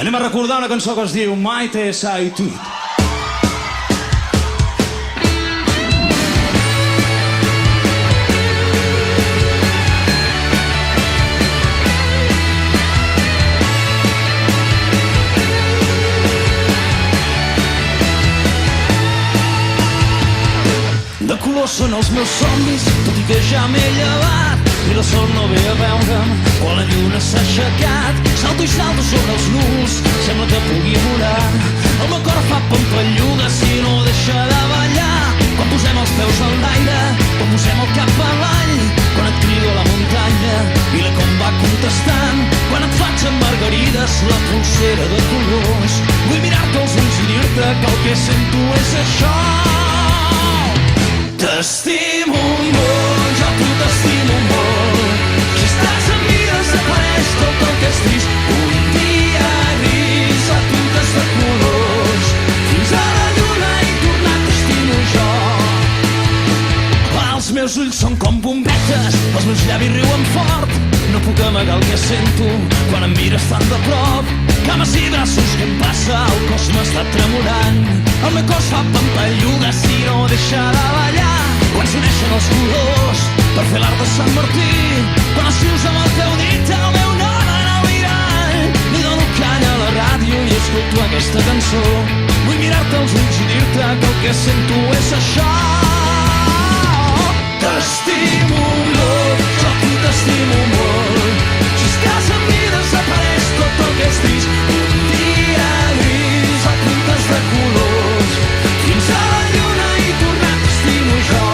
Anem a recordar una cançó que es diu Maite Zaitut. De colors són els meus somnis, tot i que ja m'he llevat i la sol no ve a veure'm quan la lluna s'ha aixecat. Salto i salto sobre els núvols, sembla que pugui volar. El meu cor fa pampallugues i no deixa de ballar. Quan posem els peus en l'aire, quan posem el cap avall, quan et crido a la muntanya i la com va contestant, quan et faig amb margarides la pulsera de colors. Vull mirar-te als ulls i dir-te que el que sento és això. T'estimo molt, jo tu t'estimo molt. Si estàs amb mi desapareix tot el que és trist. Un dia gris a puntes de colors. Fins a la lluna i tornar t'estimo jo. Els meus ulls són com bombetes, els meus llavis riuen fort. No puc amagar el que sento quan em mires tan de prop. Cames i braços, què em passa? El cos m'està tremolant. El meu cos fa pampallugues i no deixa de ballar. Quan s'uneixen els colors per fer l'art de Sant Martí, quan escrius amb el teu dit el meu nom en el mirall, li dono canya a la ràdio i escolto aquesta cançó. Vull mirar-te als ulls i dir-te que el que sento és això. T'estimo molt, jo tu t'estimo molt. Si estàs amb mi desapareix tot el que és trist. Un dia gris a puntes de colors. Fins a la lluna i tornar t'estimo jo.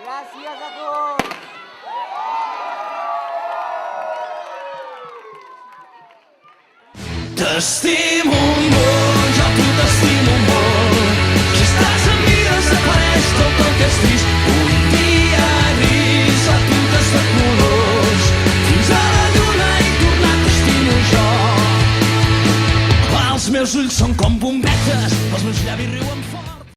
Gràcies a tots! T'estimo molt, jo tu t'estimo